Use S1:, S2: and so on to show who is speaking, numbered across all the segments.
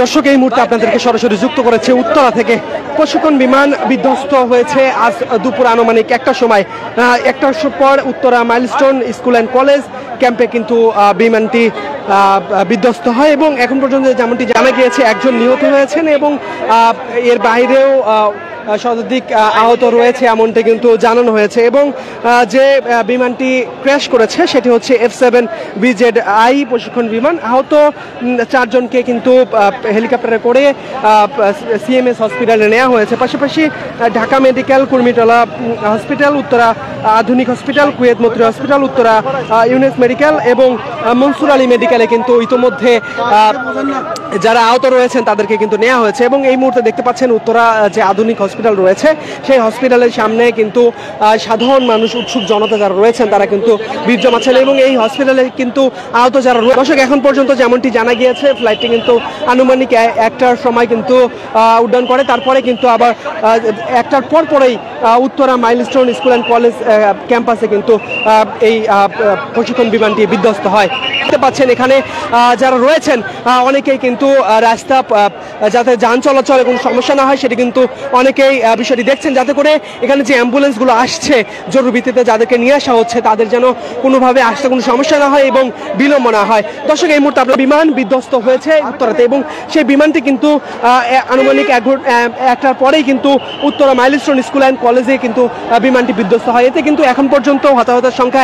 S1: দর্শক, এই মুহূর্তে আপনাদেরকে সরাসরি যুক্ত করেছে উত্তরা থেকে। প্রশিক্ষণ বিমান বিধ্বস্ত হয়েছে আজ দুপুর আনুমানিক 1টার সময়। 1টার পর Uttara milestone school and college ক্যাম্পে কিন্তু বিমানটি বিধ্বস্ত হয় এবং এখন পর্যন্ত যেমনটি জানা গিয়েছে একজন নিহত হয়েছেন এবং এর বাইরেও শতাধিক আহত রয়েছে এমনটি কিন্তু জানানো হয়েছে। এবং যে বিমানটি ক্র্যাশ করেছে সেটি হচ্ছে F7BZI প্রশিক্ষণ বিমান। আহত 4 জনকে কিন্তু হেলিকপ্টারে করে CMS হসপিটালে নেওয়া হয়েছে। পাশাপাশি ঢাকা মেডিকেল, কুর্মিটোলা হসপিটাল, উত্তরা আধুনিক হসপিটাল, কুয়েত মৈত্রী হসপিটাল, উত্তরা ইউনিস মেডিকেল এবং মনসুর আলী মেডিকেলে কিন্তু ইতোমধ্যে যারা আহত রয়েছেন তাদেরকে কিন্তু নেওয়া হয়েছে। এবং এই মুহূর্তে দেখতে পাচ্ছেন উত্তরা যে আধুনিক হসপিটাল রয়েছে সেই হসপিটালের সামনে কিন্তু সাধারণ মানুষ, উৎসুক জনতা যারা রয়েছেন তারা কিন্তু ভিড় জমাচ্ছেন এবং এই হসপিটালে কিন্তু আহত যারা দর্শক এখন পর্যন্ত যেমনটি জানা গিয়েছে ফ্লাইটটি কিন্তু আনুমানিক 1টার সময় কিন্তু উড্ডয়ন করে। তারপরে কিন্তু আবার 1টার পরেই Uttara milestone school and college ক্যাম্পাসে কিন্তু এই প্রশিক্ষণ বিমানটি বিধ্বস্ত হয়। দেখতে পাচ্ছেন এখানে যারা রয়েছেন অনেকেই কিন্তু রাস্তা যাতে যান চলাচলে কোনো সমস্যা না হয় সেটি কিন্তু অনেকেই বিষয়টি দেখছেন, যাতে করে এখানে যে অ্যাম্বুলেন্সগুলো আসছে জরুরি ভিত্তিতে যাদেরকে নিয়ে আসা হচ্ছে তাদের যেন কোনোভাবে আসতে কোনো সমস্যা না হয় এবং বিলম্ব না হয়। দর্শক, এই মুহূর্তে আপনার বিমান বিধ্বস্ত হয়েছে উত্তরাতে এবং সেই বিমানটি কিন্তু আনুমানিক 1টার পরেই কিন্তু উত্তরা মাইলস্টোন স্কুল অ্যান্ড কলেজে কিন্তু বিমানটি বিধ্বস্ত হয়। এতে কিন্তু এখন পর্যন্ত হতাহতের সংখ্যা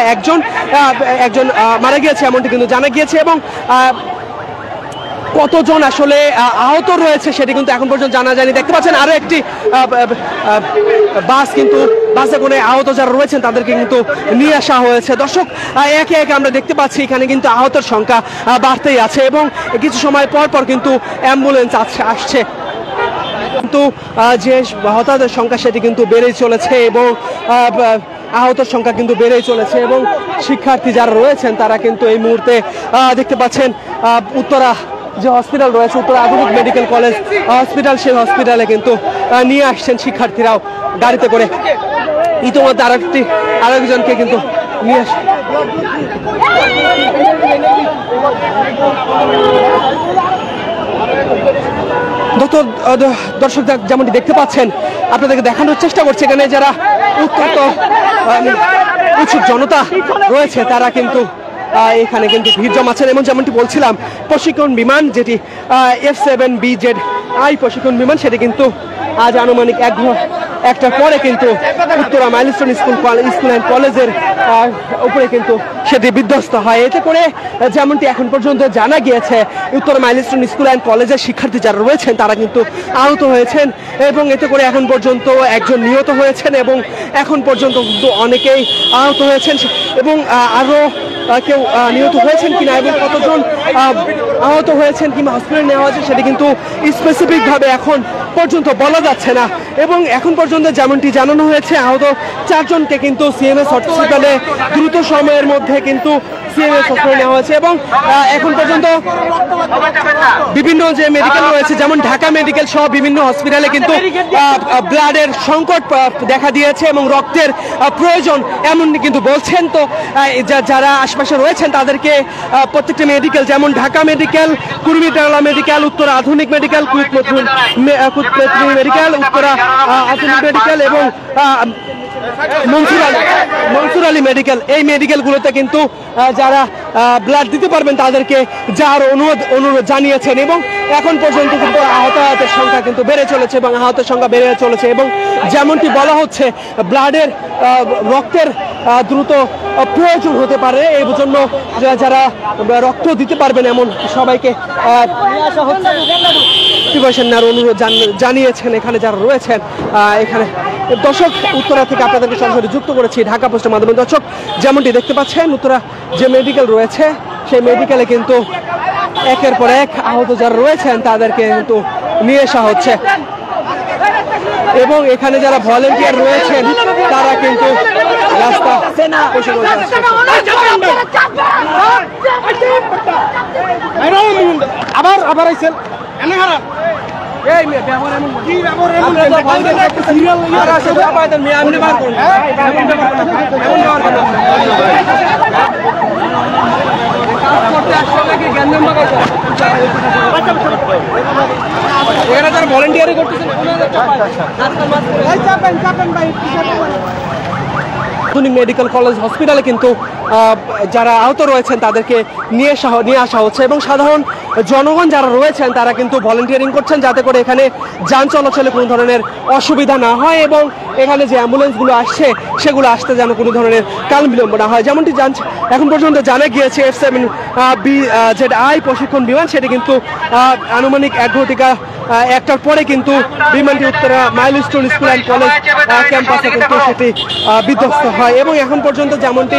S1: একজন মারা গিয়েছে এমনটি কিন্তু জানা গিয়েছে এবং কতজন আসলে আহত রয়েছে সেটি কিন্তু এখন পর্যন্ত জানা যায়নি। দেখতে পাচ্ছেন আরো একটি বাস, কিন্তু বাসে করে আহত যারা রয়েছেন তাদেরকে কিন্তু নিয়ে আসা হয়েছে। দর্শক, একে একে আমরা দেখতে পাচ্ছি এখানে কিন্তু আহতের সংখ্যা বাড়তেই আছে এবং কিছু সময় পর পর কিন্তু অ্যাম্বুলেন্স আসছে, কিন্তু যে হতাহতের সংখ্যা সেটি কিন্তু বেড়েই চলেছে এবং আহতের সংখ্যা কিন্তু বেড়েই চলেছে এবং শিক্ষার্থী যারা রয়েছেন তারা কিন্তু এই মুহূর্তে দেখতে পাচ্ছেন উত্তরা যে হসপিটাল রয়েছে, উত্তরা আধুনিক মেডিকেল কলেজ হসপিটাল, সেই হসপিটালে কিন্তু নিয়ে আসছেন শিক্ষার্থীরাও গাড়িতে করে। ইতিমধ্যে আরেকজনকে কিন্তু নিয়ে আসে। দর্শক, যেমনটি দেখতে পাচ্ছেন আপনাদেরকে দেখানোর চেষ্টা করছে এখানে যারা উত্তপ্ত উৎসুক জনতা রয়েছে তারা কিন্তু এখানে কিন্তু ভিড় জমাচ্ছেন এবং যেমনটি বলছিলাম প্রশিক্ষণ বিমান যেটি F7BZI প্রশিক্ষণ বিমান সেটি কিন্তু আজ আনুমানিক 1টার পরে কিন্তু উত্তরা মাইলস্টোন স্কুল অ্যান্ড কলেজের উপরে কিন্তু সেটি বিধ্বস্ত হয়। এতে করে যেমনটি এখন পর্যন্ত জানা গিয়েছে উত্তরা মাইলস্টোন স্কুল অ্যান্ড কলেজের শিক্ষার্থী যারা রয়েছেন তারা কিন্তু আহত হয়েছেন এবং এতে করে এখন পর্যন্ত একজন নিহত হয়েছেন এবং এখন পর্যন্ত কিন্তু অনেকেই আহত হয়েছেন এবং আরও কেউ নিহত হয়েছেন কিনা এবং কতজন আহত হয়েছেন কিংবা হসপিটালে নেওয়া হয়েছে সেটি কিন্তু স্পেসিফিকভাবে এখন পর্যন্ত বলা যাচ্ছে না। এবং এখন পর্যন্ত যেমনটি জানানো হয়েছে আহত 4 জনকে কিন্তু CMS হসপিটালে দ্রুত সময়ের মধ্যে কিন্তু CMS হসপিটালে নেওয়া হয়েছে এবং এখন পর্যন্ত বিভিন্ন যে মেডিকেল রয়েছে যেমন ঢাকা মেডিকেল সহ বিভিন্ন হসপিটালে কিন্তু ব্লাডের সংকট দেখা দিয়েছে এবং রক্তের প্রয়োজন এমনটি কিন্তু বলছেন। তো যারা আশপাশে রয়েছেন তাদেরকে প্রত্যেকটা মেডিকেল যেমন ঢাকা মেডিকেল, কুর্মিটোলা মেডিকেল, উত্তরা আধুনিক মেডিকেল, কুয়েত মৈত্রী মেডিকেল, উত্তরা আধুনিক মেডিকেল এবং মনসুর আলী মেডিকেল, এই মেডিকেলগুলোতে কিন্তু যারা ব্লাড দিতে পারবেন তাদেরকে যাওয়ার অনুরোধ জানিয়েছেন এবং এখন পর্যন্ত কিন্তু আহতের সংখ্যা কিন্তু বেড়ে চলেছে এবং আহতের সংখ্যা বেড়ে চলেছে এবং যেমনটি বলা হচ্ছে ব্লাডের রক্তের দ্রুত প্রয়োজন হতে পারে, এই জন্য যারা রক্ত দিতে পারবেন এমন সবাইকে নিয়ে আসা হচ্ছে, প্রিপারেশন নেওয়ার অনুরোধ জানিয়েছেন এখানে যারা রয়েছেন এখানে। দর্শক, উত্তরা থেকে আপনাদেরকে সরাসরি যুক্ত করেছি ঢাকা পোস্টের মাধ্যমে। দর্শক, যেমনটি দেখতে পাচ্ছেন উত্তরা যে মেডিকেল রয়েছে সেই মেডিকেলে কিন্তু একের পর এক আহত যারা রয়েছেন তাদেরকে কিন্তু নিয়ে আসা হচ্ছে এবং এখানে যারা ভলেন্টিয়ার রয়েছেন তারা কিন্তু রাস্তা আবার আইছেন এই মেয়ে ব্যবহার এমন কি ব্যবহার এমন সিরিয়াল লাগা আছে পাইতেন মেয়ে আপনি বার করুন এমন ব্যবহার কাজ করতে আসলে কি জ্ঞান নাম্বার আছে যারা ভলেন্টিয়ারি করতেছেন আধুনিক মেডিকেল কলেজ হসপিটালে কিন্তু যারা আহত রয়েছেন তাদেরকে নিয়ে আসা হচ্ছে এবং সাধারণ জনগণ যারা রয়েছেন তারা কিন্তু ভলেন্টিয়ারিং করছেন যাতে করে এখানে যান চলাচলে কোনো ধরনের অসুবিধা না হয় এবং এখানে যে অ্যাম্বুলেন্সগুলো আসছে সেগুলো আসতে যেন কোনো ধরনের কাল বিলম্ব না হয়। যেমনটি এখন পর্যন্ত জানা গিয়েছে F7BZI প্রশিক্ষণ বিমান সেটি কিন্তু আনুমানিক 1 ঘটিকা 1টার পরে কিন্তু বিমানটি Uttara milestone school and college ক্যাম্পাসে কিন্তু সেটি বিধ্বস্ত হয় এবং এখন পর্যন্ত যেমনটি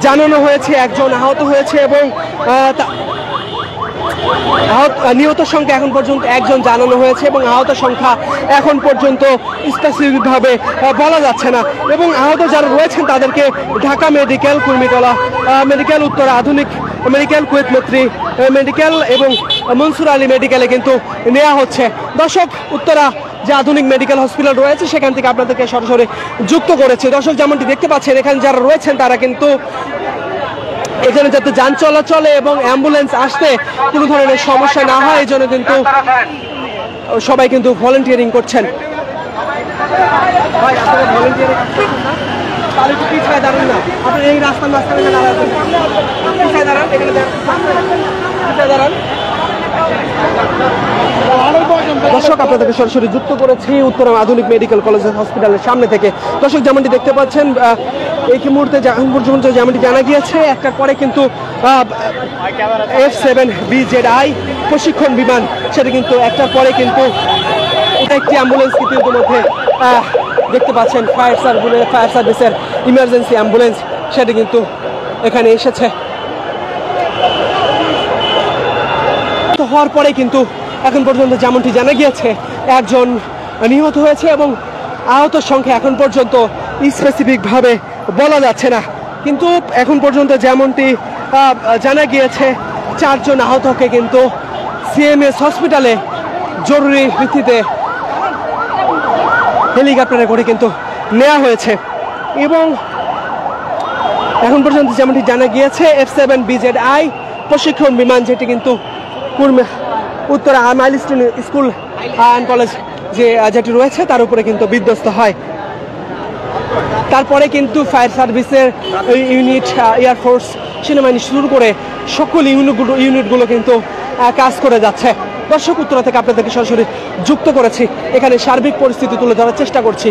S1: জানানো হয়েছে একজন আহত হয়েছে এবং নিহত সংখ্যা এখন পর্যন্ত একজন জানানো হয়েছে এবং আহত সংখ্যা এখন পর্যন্ত স্পেসিফিকভাবে বলা যাচ্ছে না এবং আহত যারা রয়েছেন তাদেরকে ঢাকা মেডিকেল, কুর্মিটোলা মেডিকেল, উত্তরা আধুনিক মেডিকেল, কুয়েত মৈত্রী মেডিকেল এবং মনসুর আলী মেডিকেলে কিন্তু নেওয়া হচ্ছে। দর্শক, উত্তরা যে আধুনিক মেডিকেল হসপিটাল রয়েছে সেখান থেকে আপনাদেরকে সরাসরি যুক্ত করেছে। দর্শক, যেমনটি দেখতে পাচ্ছেন এখানে যারা রয়েছেন তারা কিন্তু এখানে যাতে যান চলাচলে এবং অ্যাম্বুলেন্স আসতে কোনো ধরনের সমস্যা না হয় এই জন্য কিন্তু সবাই কিন্তু ভলেন্টিয়ারিং করছেন। দর্শক, আপনাদেরকে সরাসরি যুক্ত করেছি উত্তরা আধুনিক মেডিকেল কলেজ হসপিটালের সামনে থেকে। দর্শক, যেমনটি দেখতে পাচ্ছেন এই মুহূর্তে পর্যন্ত যেমনটি জানা গিয়েছে 1টার পরে কিন্তু F7BZI প্রশিক্ষণ বিমান সেটি কিন্তু 1টার পরে কিন্তু একটি অ্যাম্বুলেন্স কিন্তু ইতিমধ্যে দেখতে পাচ্ছেন ফায়ার সার্ভিসের ইমার্জেন্সি অ্যাম্বুলেন্স সেটি কিন্তু এখানে এসেছে। হওয়ার পরে কিন্তু এখন পর্যন্ত যেমনটি জানা গিয়েছে একজন নিহত হয়েছে এবং আহত সংখ্যা এখন পর্যন্ত স্পেসিফিকভাবে বলা যাচ্ছে না, কিন্তু এখন পর্যন্ত যেমনটি জানা গিয়েছে 4 জন আহতকে কিন্তু CMS হসপিটালে জরুরি ভিত্তিতে হেলিকপ্টারে করে কিন্তু নেওয়া হয়েছে এবং এখন পর্যন্ত যেমনটি জানা গিয়েছে F7BZI প্রশিক্ষণ বিমান যেটি কিন্তু Uttara milestone school and college যেটি রয়েছে তার উপরে কিন্তু বিধ্বস্ত হয়। তারপরে কিন্তু ফায়ার সার্ভিসের ইউনিট, এয়ারফোর্স, সেনাবাহিনী শুরু করে সকল ইউনিটগুলো কিন্তু কাজ করে যাচ্ছে। দর্শক, উত্তরা থেকে আপনাদেরকে সরাসরি যুক্ত করেছি, এখানে সার্বিক পরিস্থিতি তুলে ধরার চেষ্টা করছি।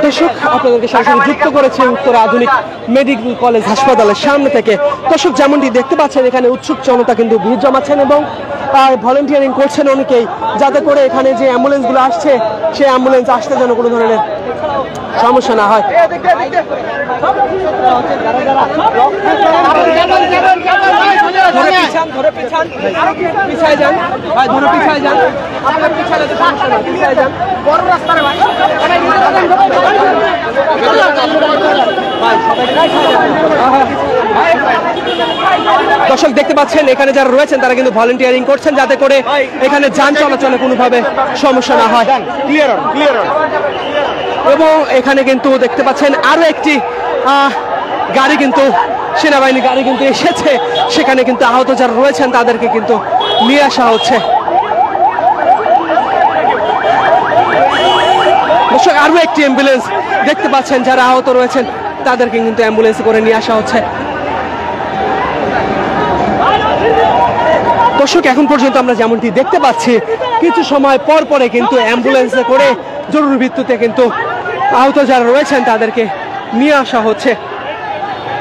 S1: দর্শক, আপনাদেরকে সরাসরি যুক্ত করেছে উত্তরা আধুনিক মেডিকেল কলেজ হাসপাতালের সামনে থেকে। দর্শক, যেমনটি দেখতে পাচ্ছেন এখানে উৎসুক জনতা কিন্তু ভিড় জমাচ্ছেন এবং ভলেন্টিয়ারিং করছেন অনেকেই যাতে করে এখানে যে অ্যাম্বুলেন্সগুলো আসছে সেই অ্যাম্বুলেন্স আসতে যেন কোনো ধরনের সমস্যা না হয়। দর্শক, দেখতে পাচ্ছেন এখানে যারা রয়েছেন তারা কিন্তু ভলেন্টিয়ারিং করছেন যাতে করে এখানে যান চলাচলে কোনোভাবে সমস্যা না হয়। এবং এখানে কিন্তু দেখতে পাচ্ছেন আরো একটি গাড়ি কিন্তু সেনাবাহিনী গাড়ি কিন্তু এসেছে, সেখানে কিন্তু আহত যারা রয়েছেন তাদেরকে কিন্তু নিয়ে আসা হচ্ছে। দর্শক, আরো একটি অ্যাম্বুলেন্স দেখতে পাচ্ছেন যারা আহত রয়েছেন তাদেরকে কিন্তু অ্যাম্বুলেন্স করে নিয়ে আসা হচ্ছে। দর্শক, এখন পর্যন্ত আমরা যেমনটি দেখতে পাচ্ছি কিছু সময় পর পরে কিন্তু অ্যাম্বুলেন্সে করে জরুরি ভিত্তিতে কিন্তু আহত যারা রয়েছেন তাদেরকে নিয়ে আসা হচ্ছে।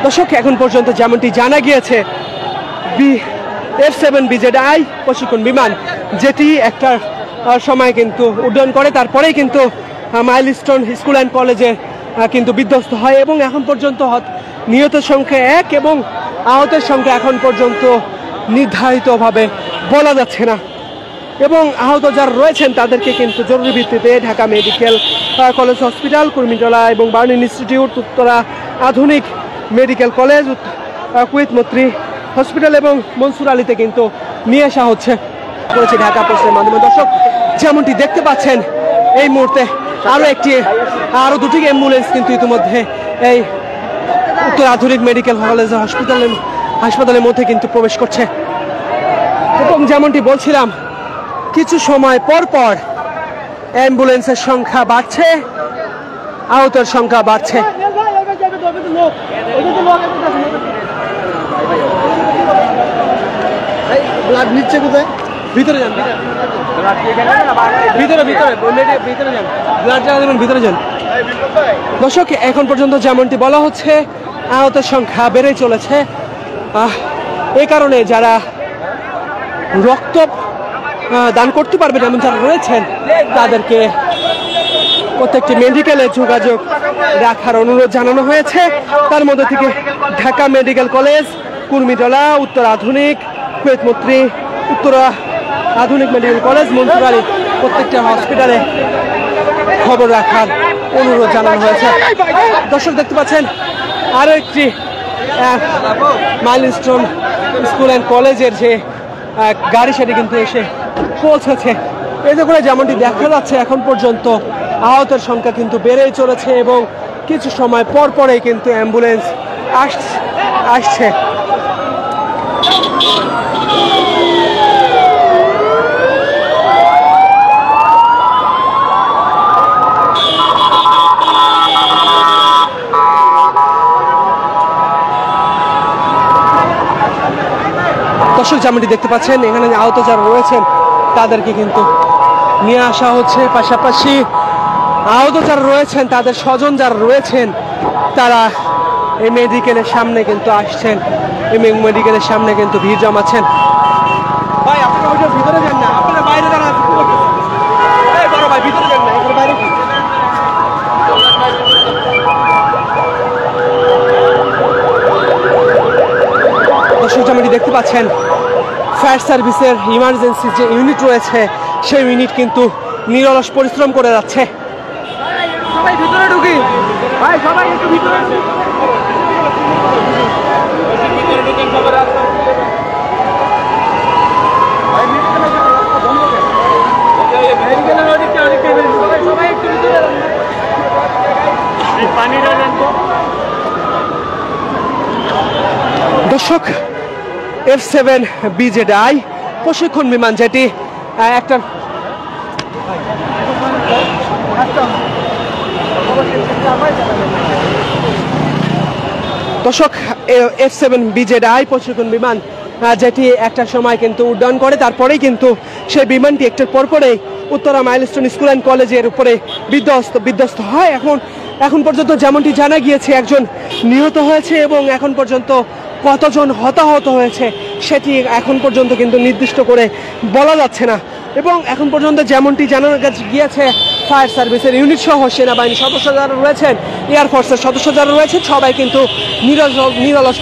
S1: দর্শক, এখন পর্যন্ত যেমনটি জানা গিয়েছে F7BZI প্রশিক্ষণ বিমান যেটি একটার সময় কিন্তু উড্ডয়ন করে তারপরেই কিন্তু মাইলস্টোন স্কুল অ্যান্ড কলেজে কিন্তু বিধ্বস্ত হয় এবং এখন পর্যন্ত নিহতের সংখ্যা 1 এবং আহতের সংখ্যা এখন পর্যন্ত নির্ধারিতভাবে বলা যাচ্ছে না এবং আহত যারা রয়েছেন তাদেরকে কিন্তু জরুরি ভিত্তিতে Dhaka medical college hospital, Kurmitola এবং বার্নিং ইনস্টিটিউট, উত্তরা আধুনিক মেডিকেল কলেজ, কুয়েত মৈত্রী হসপিটাল এবং মনসুর আলীতে কিন্তু নিয়ে আসা হচ্ছে করেছে ঢাকা পোস্টের মাধ্যমে। দর্শক যেমনটি দেখতে পাচ্ছেন এই মুহূর্তে আরো দুটি অ্যাম্বুলেন্স কিন্তু ইতিমধ্যে এই উত্তর আধুনিক মেডিকেল কলেজ হাসপাতালের মধ্যে কিন্তু প্রবেশ করছে এবং যেমনটি বলছিলাম কিছু সময় পর পর অ্যাম্বুলেন্সের সংখ্যা বাড়ছে, আহতের সংখ্যা বাড়ছে। ব্লাড নিচ্ছে কোথায়? ভিতরে যান, ভিতরে যান, ব্লাড দেবেন, ভিতরে যান। দর্শক এখন পর্যন্ত যেমনটি বলা হচ্ছে আহতের সংখ্যা বেড়ে চলেছে। এই কারণে যারা রক্ত দান করতে পারবেন এমন যারা রয়েছেন তাদেরকে প্রত্যেকটি মেডিকেলে যোগাযোগ রাখার অনুরোধ জানানো হয়েছে। তার মধ্যে থেকে ঢাকা মেডিকেল কলেজ, কুর্মিটোলা, উত্তর আধুনিক, কুয়েত মৈত্রী, উত্তর আধুনিক মেডিকেল কলেজ, মনসুর আলী প্রত্যেকটা হসপিটালে খবর রাখার অনুরোধ জানানো হয়েছে। দর্শক দেখতে পাচ্ছেন আরও একটি মাইলস্টোন স্কুল অ্যান্ড কলেজের যে গাড়ি সেটি কিন্তু এসে পৌঁছেছে। এতে করে যেমনটি দেখা যাচ্ছে এখন পর্যন্ত আহতের সংখ্যা কিন্তু বেড়েই চলেছে এবং কিছু সময় পর পরেই কিন্তু অ্যাম্বুলেন্স আসছে। দর্শক যেমনটি দেখতে পাচ্ছেন এখানে আহত যারা রয়েছেন তাদেরকে কিন্তু নিয়ে আসা হচ্ছে, পাশাপাশি আহত যারা রয়েছেন তাদের স্বজন যারা রয়েছেন তারা এই মেডিকেলের সামনে কিন্তু আসছেন, এই মেডিকেলের সামনে কিন্তু ভিড় জমাচ্ছেন। ভাই আপনারা ভিতরে যান না, আপনারা বাইরে দাঁড়া বড় ভাই, ভিতরে যান না, এখানে বাইরে কি? দর্শক যেমনটি দেখতে পাচ্ছেন ফায়ার সার্ভিসের ইমার্জেন্সি যে ইউনিট রয়েছে সেই ইউনিট কিন্তু নিরলস পরিশ্রম করে যাচ্ছে। সবাই ভিতরে ঢুকি ভাই, সবাই একটু ভিতরে দর্শক F7 BZI প্রশিক্ষণ বিমান যেটি একটা দর্শক F7 BZI প্রশিক্ষণ বিমান যেটি একটা সময় কিন্তু উড্ডয়ন করে, তারপরেই কিন্তু সেই বিমানটি একটার পরপরেই উত্তরা মাইলস্টোন স্কুল অ্যান্ড কলেজের উপরে বিধ্বস্ত হয়। এখন পর্যন্ত যেমনটি জানা গিয়েছে একজন নিহত হয়েছে এবং এখন পর্যন্ত কতজন হতাহত হয়েছে সেটি এখন পর্যন্ত কিন্তু নির্দিষ্ট করে বলা যাচ্ছে না। এবং এখন পর্যন্ত যেমনটি জানা গিয়েছে ফায়ার সার্ভিসের ইউনিট সহ সেনাবাহিনীর সদস্য যারা রয়েছেন, এয়ারফোর্সের সদস্য যারা রয়েছেন সবাই কিন্তু নিরলস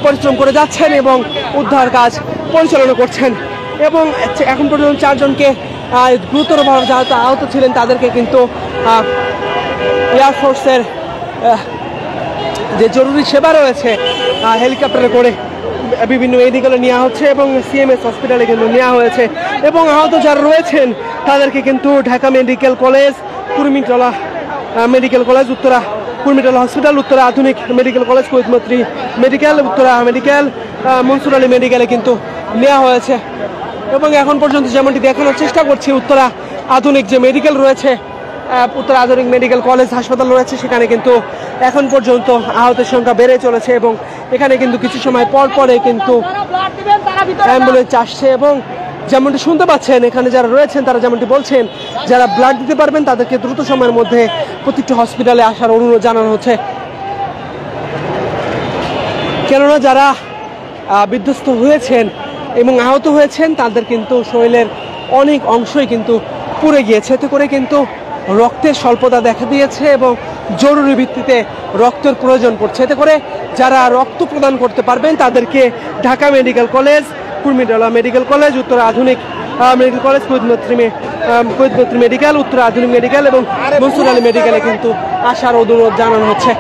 S1: পরিশ্রম করে যাচ্ছেন এবং উদ্ধার কাজ পরিচালনা করছেন। এবং এখন পর্যন্ত 4 জনকে গুরুতরভাবে যারা আহত ছিলেন তাদেরকে কিন্তু এয়ারফোর্সের যে জরুরি সেবা রয়েছে হেলিকপ্টারে করে বিভিন্ন মেডিকেলে নেওয়া হচ্ছে এবং CMS হসপিটালে কিন্তু নেওয়া হয়েছে। এবং আহত যারা রয়েছেন তাদেরকে কিন্তু Dhaka medical college, Kurmitola medical college, Uttara Kurmitola hospital, Uttara আধুনিক মেডিকেল কলেজ, কুয়েত মৈত্রী মেডিকেল, উত্তরা মেডিকেল, মনসুর আলী মেডিকেলে কিন্তু নেওয়া হয়েছে। এবং এখন পর্যন্ত যেমনটি দেখানোর চেষ্টা করছি উত্তরা আধুনিক যে মেডিকেল রয়েছে, উত্তর আধুনিক মেডিকেল কলেজ হাসপাতাল রয়েছে সেখানে কিন্তু এখন পর্যন্ত আহতের সংখ্যা বেড়ে চলেছে এবং এখানে কিন্তু কিছু সময় পর পরে কিন্তু অ্যাম্বুলেন্স আসছে। এবং যেমনটি শুনতে পাচ্ছেন এখানে যারা রয়েছেন তারা যেমনটি বলছেন যারা ব্লাড দিতে পারবেন তাদেরকে দ্রুত সময়ের মধ্যে প্রতিটি হসপিটালে আসার অনুরোধ জানানো হচ্ছে, কেননা যারা বিধ্বস্ত হয়েছেন এবং আহত হয়েছেন তাদের কিন্তু শরীরের অনেক অংশই কিন্তু পুড়ে গিয়েছে। এতে করে কিন্তু রক্তের স্বল্পতা দেখা দিয়েছে এবং জরুরি ভিত্তিতে রক্তের প্রয়োজন পড়ছে। এতে করে যারা রক্ত প্রদান করতে পারবেন তাদেরকে Dhaka medical college, Kurmitola medical college, উত্তর আধুনিক মেডিকেল কলেজ, কুয়েত মৈত্রী মেডিকেল, উত্তর আধুনিক মেডিকেল এবং মনসুর আলী মেডিকেলে কিন্তু আসার অনুরোধ জানানো হচ্ছে।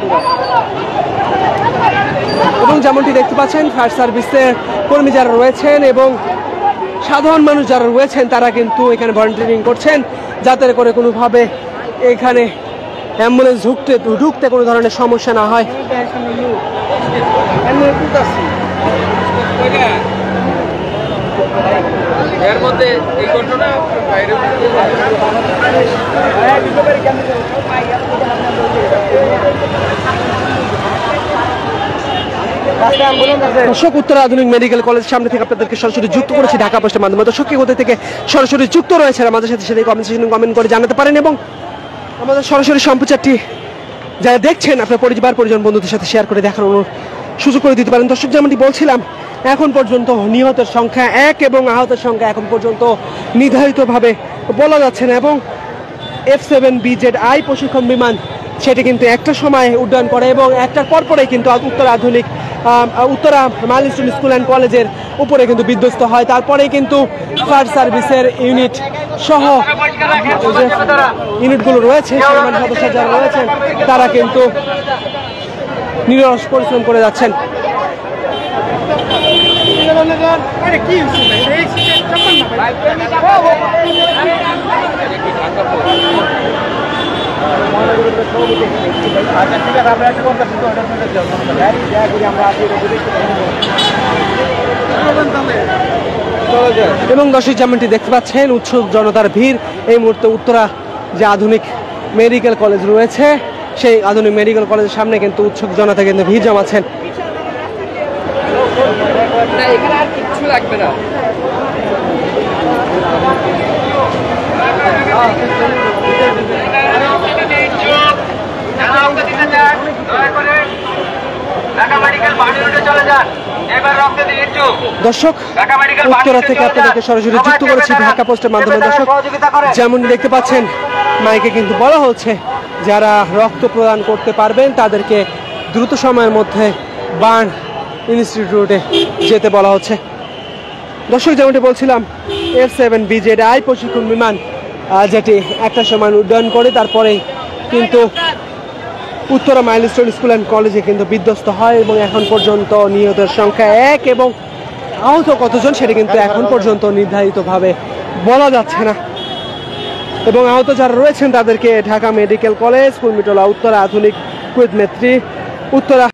S1: এবং যেমনটি দেখতে পাচ্ছেন ফায়ার সার্ভিসের কর্মী যারা রয়েছেন এবং সাধারণ মানুষ যারা রয়েছেন তারা কিন্তু এখানে ভলান্টিয়ারিং করছেন, যাতে করে কোনোভাবে এখানে অ্যাম্বুলেন্স ঢুকতে কোনো ধরনের সমস্যা না হয়।
S2: এর মধ্যে এই ঘটনা
S1: দর্শক, উত্তরা আধুনিক মেডিকেল কলেজ সামনে থেকে আপনাদেরকে সরাসরি যুক্ত করেছি ঢাকা পোস্টের মাধ্যমে। দর্শক কি কোথা থেকে সরাসরি যুক্ত রয়েছে আমাদের সাথে সেটা কমেন্ট করে জানাতে পারেন, এবং আমাদের সরাসরি সম্প্রচারটি যারা দেখছেন আপনার পরিবার পরিজন বন্ধুদের সাথে শেয়ার করে দেখার সুযোগ করে দিতে পারেন। দর্শক, যেমনটি বলছিলাম, এখন পর্যন্ত নিহতের সংখ্যা 1 এবং আহতের সংখ্যা এখন পর্যন্ত নির্ধারিতভাবে বলা যাচ্ছে না, এবং F7BZI প্রশিক্ষণ বিমান সেটি কিন্তু একটা সময় উড্ডয়ন করে এবং একটার পরপরেই কিন্তু উত্তরা মাইলস্টোন স্কুল অ্যান্ড কলেজের উপরে কিন্তু বিধ্বস্ত হয়। তারপরেই কিন্তু ফায়ার সার্ভিসের ইউনিট সহ ইউনিটগুলো রয়েছে, সেনাবাহিনী সদস্য যারা রয়েছেন তারা কিন্তু নিরলস পরিশ্রম করে যাচ্ছেন। এবং দর্শক, যেমনটি দেখতে পাচ্ছেন উৎসুক জনতার ভিড় এই মুহূর্তে উত্তরা যে আধুনিক মেডিকেল কলেজ রয়েছে সেই আধুনিক মেডিকেল কলেজের সামনে কিন্তু উৎসুক জনতা কিন্তু ভিড় জমাচ্ছেন।
S2: এখানে আর কিচ্ছু লাগবে না।
S1: দর্শক, উত্তরা থেকে আপনাদেরকে সরাসরি যুক্ত করেছি ঢাকা পোস্টের মাধ্যমে। দর্শক, যেমন দেখতে পাচ্ছেন মাইকে কিন্তু বলা হচ্ছে যারা রক্ত প্রদান করতে পারবেন তাদেরকে দ্রুত সময়ের মধ্যে বার্ন ইনস্টিটিউটে যেতে বলা হচ্ছে। দর্শক, যেমনটি বলছিলাম, F7BZI প্রশিক্ষণ বিমান যেটি একটা সময় উড্ডয়ন করে তারপরেই কিন্তু উত্তরা মাইলস্টোন স্কুল অ্যান্ড কলেজে কিন্তু বিধ্বস্ত হয়, এবং এখন পর্যন্ত নিহতের সংখ্যা 1 এবং আহত কতজন সেটা কিন্তু এখন পর্যন্ত নির্ধারিতভাবে বলা যাচ্ছে না। এবং আহত যারা রয়েছেন তাদেরকে ঢাকা মেডিকেল কলেজ, কুর্মিটোলা উত্তরা আধুনিক কুয়েত মেত্রী, উত্তরা